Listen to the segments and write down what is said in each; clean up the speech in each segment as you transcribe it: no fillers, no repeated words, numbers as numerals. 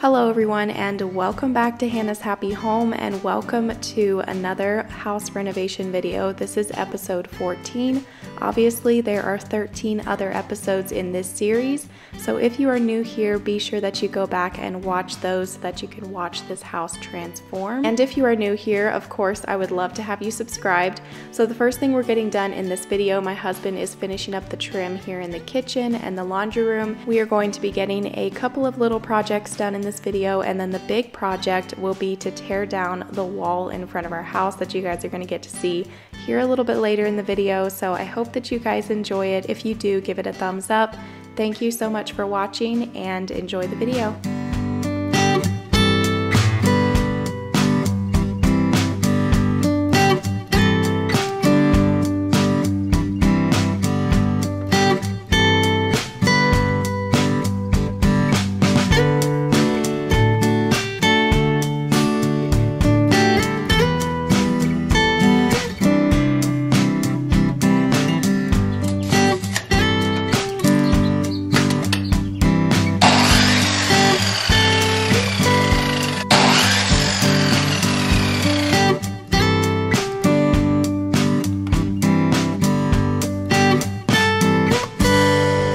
Hello everyone, and welcome back to Hannah's Happy Home, and welcome to another house renovation video. This is episode 14. Obviously there are 13 other episodes in this series, so if you are new here, be sure that you go back and watch those so that you can watch this house transform. And if you are new here, of course I would love to have you subscribed. So the first thing we're getting done in this video, my husband is finishing up the trim here in the kitchen and the laundry room. We are going to be getting a couple of little projects done in this video, and then the big project will be to tear down the wall in front of our house that you guys are going to get to see here a little bit later in the video. So I hope that you guys enjoy it. If you do, give it a thumbs up. Thank you so much for watching and enjoy the video.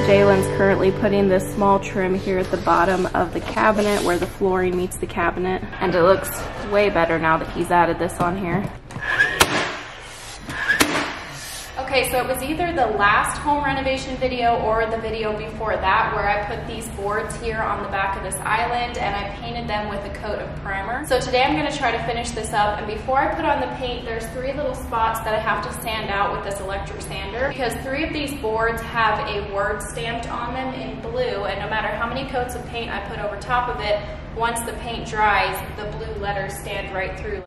Jalen's currently putting this small trim here at the bottom of the cabinet where the flooring meets the cabinet, and it looks way better now that he's added this on here. Okay, so it was either the last home renovation video or the video before that where I put these boards here on the back of this island and I painted them with a coat of primer. So today I'm going to try to finish this up, and before I put on the paint, there's 3 little spots that I have to sand out with this electric sander, because 3 of these boards have a word stamped on them in blue, and no matter how many coats of paint I put over top of it, once the paint dries, the blue letters stand right through.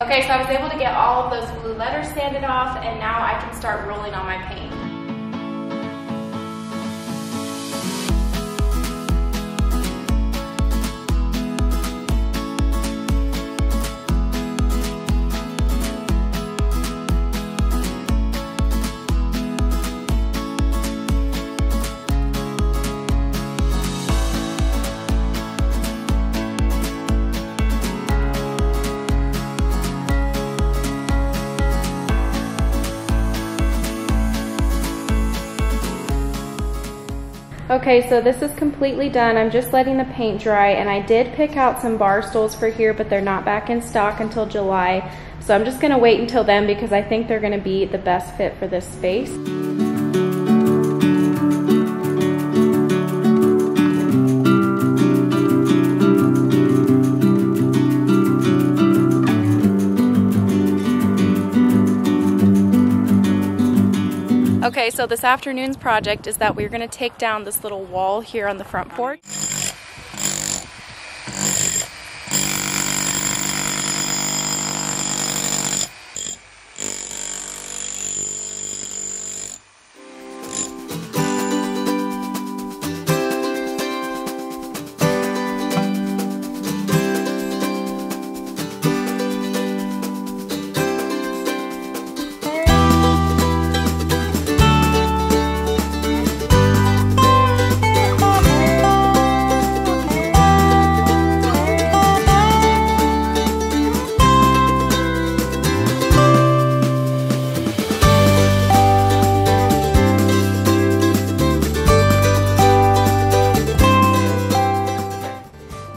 Okay, so I was able to get all of those blue letters sanded off, and now I can start rolling on my paint. Okay, so this is completely done. I'm just letting the paint dry, and I did pick out some bar stools for here, but they're not back in stock until July. So I'm just gonna wait until then because I think they're gonna be the best fit for this space. Okay, so this afternoon's project is that we're going to take down this little wall here on the front porch.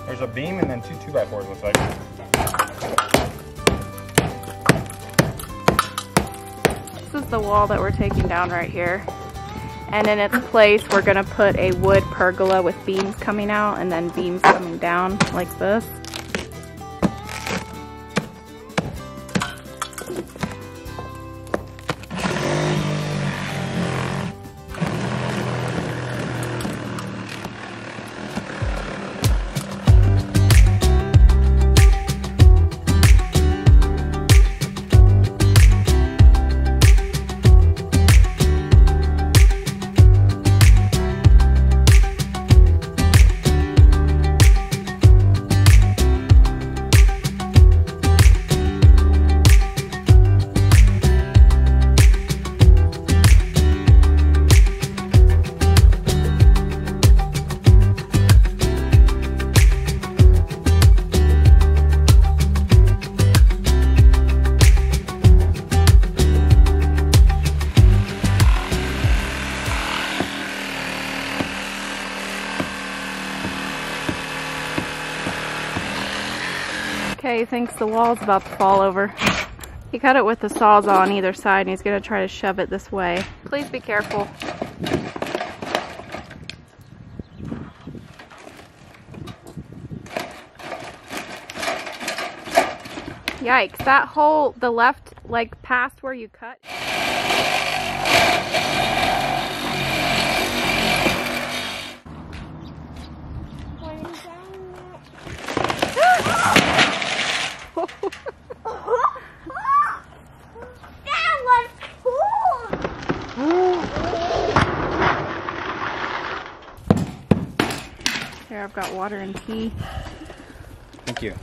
There's a beam and then 2 2x4s, looks like. This is the wall that we're taking down right here. And in its place, we're gonna put a wood pergola with beams coming out and then beams coming down like this. Okay, he thinks the wall's about to fall over. He cut it with the sawzall on either side and he's gonna try to shove it this way. Please be careful. Yikes, that hole, the left, like past where you cut. Here, I've got water and tea. Thank you.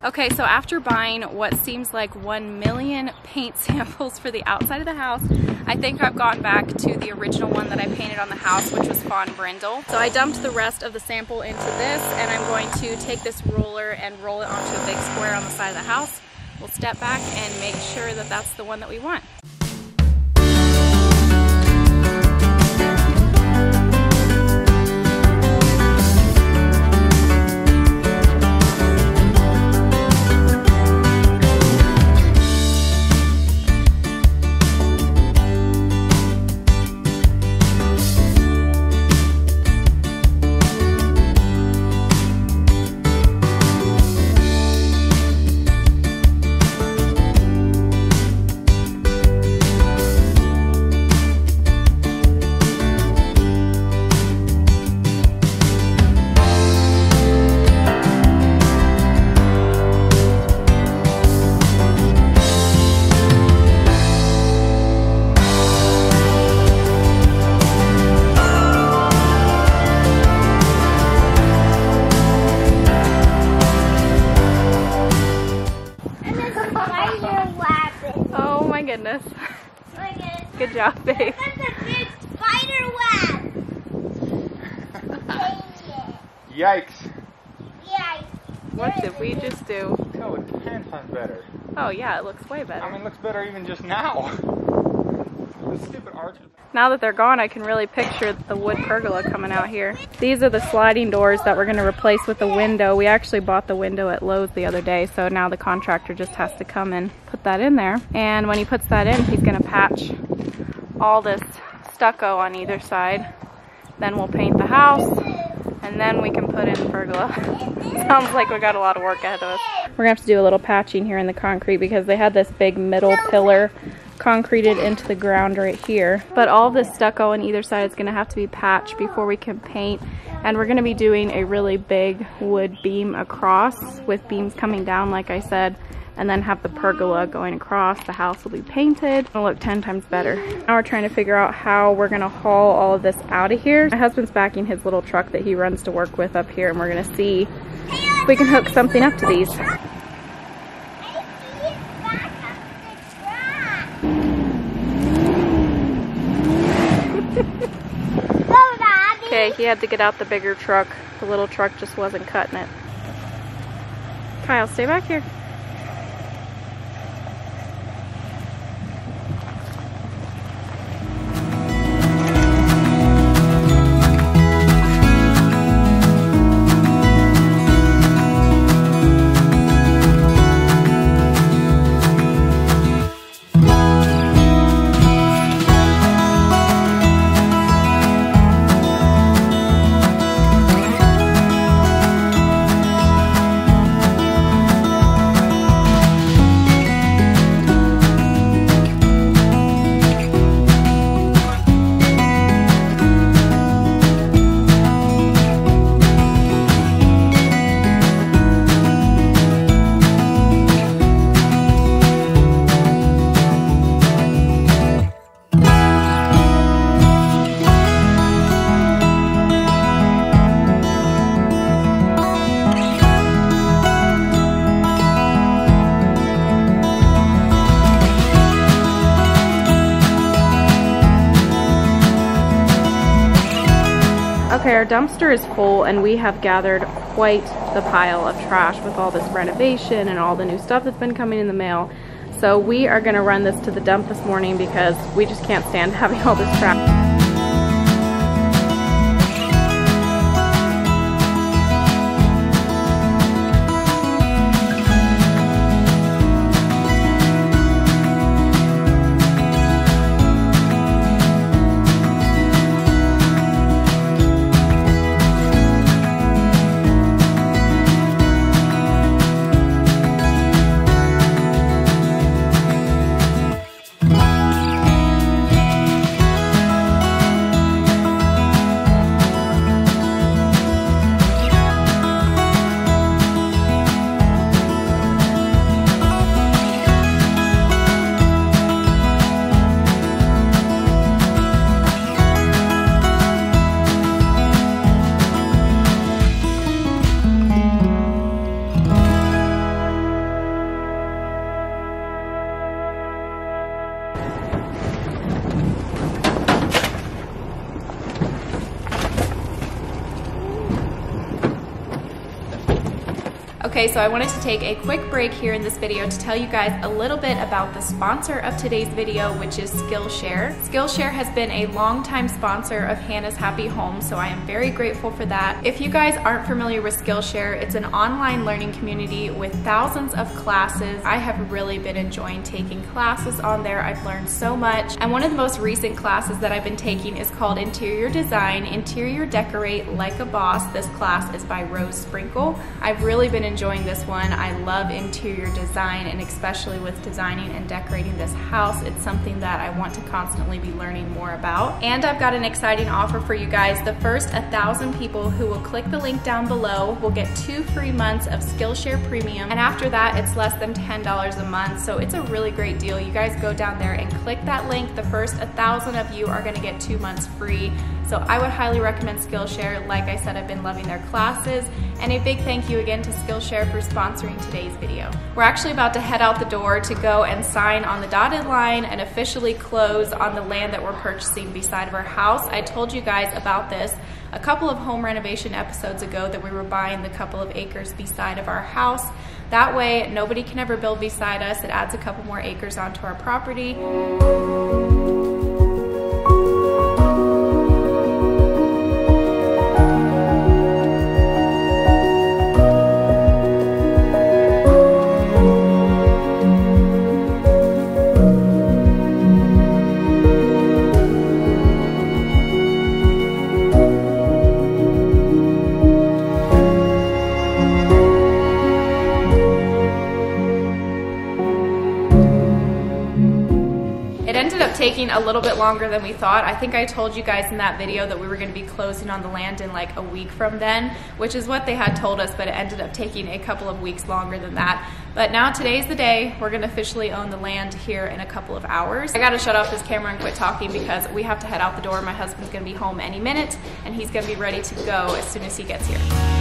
Okay, so after buying what seems like 1 million paint samples for the outside of the house, I think I've gone back to the original one that I painted on the house, which was Fawn Brindle. So I dumped the rest of the sample into this, and I'm going to take this roller and roll it onto a big square on the side of the house. We'll step back and make sure that that's the one that we want. Goodness. Good job, babe. That's a big spider web. Yikes. Yikes. What did we just do? Oh, it's 10 times better. Oh yeah, it looks way better. I mean, it looks better even just now. The stupid arches. Now that they're gone, I can really picture the wood pergola coming out here. These are the sliding doors that we're going to replace with the window. We actually bought the window at Lowe's the other day, so now the contractor just has to come and put that in there. And when he puts that in, he's going to patch all this stucco on either side. Then we'll paint the house, and then we can put in the pergola. Sounds like we got a lot of work ahead of us. We're going to have to do a little patching here in the concrete because they had this big middle pillar concreted into the ground right here. But all this stucco on either side is going to have to be patched before we can paint. And we're going to be doing a really big wood beam across with beams coming down, like I said, and then have the pergola going across. The house will be painted. It'll look 10 times better. Now we're trying to figure out how we're going to haul all of this out of here. My husband's backing his little truck that he runs to work with up here, and we're going to see if we can hook something up to these. Okay, he had to get out the bigger truck. The little truck just wasn't cutting it. Kyle, stay back here. Okay, our dumpster is full and we have gathered quite the pile of trash with all this renovation and all the new stuff that's been coming in the mail. So we are gonna run this to the dump this morning because we just can't stand having all this trash. Okay, so I wanted to take a quick break here in this video to tell you guys a little bit about the sponsor of today's video, which is Skillshare. Skillshare has been a longtime sponsor of Hannah's Happy Home, so I am very grateful for that. If you guys aren't familiar with Skillshare, it's an online learning community with thousands of classes. I have really been enjoying taking classes on there. I've learned so much. And one of the most recent classes that I've been taking is called Interior Design, Interior Decorate Like a Boss. This class is by Rose Sprinkle. I've really been enjoying this one. I love interior design, and especially with designing and decorating this house, it's something that I want to constantly be learning more about. And I've got an exciting offer for you guys. The first 1,000 people who will click the link down below will get 2 free months of Skillshare Premium, and after that it's less than $10 a month, so it's a really great deal. You guys go down there and click that link. The first 1,000 of you are going to get 2 months free. So I would highly recommend Skillshare. Like I said, I've been loving their classes, and a big thank you again to Skillshare for sponsoring today's video. We're actually about to head out the door to go and sign on the dotted line and officially close on the land that we're purchasing beside of our house. I told you guys about this a couple of home renovation episodes ago, that we were buying the couple of acres beside of our house. That way nobody can ever build beside us. It adds a couple more acres onto our property. Taking a little bit longer than we thought. I think I told you guys in that video that we were going to be closing on the land in like a week from then, which is what they had told us, but it ended up taking a couple of weeks longer than that. But now today's the day. We're going to officially own the land here in a couple of hours. I got to shut off this camera and quit talking because we have to head out the door. My husband's going to be home any minute, and he's going to be ready to go as soon as he gets here.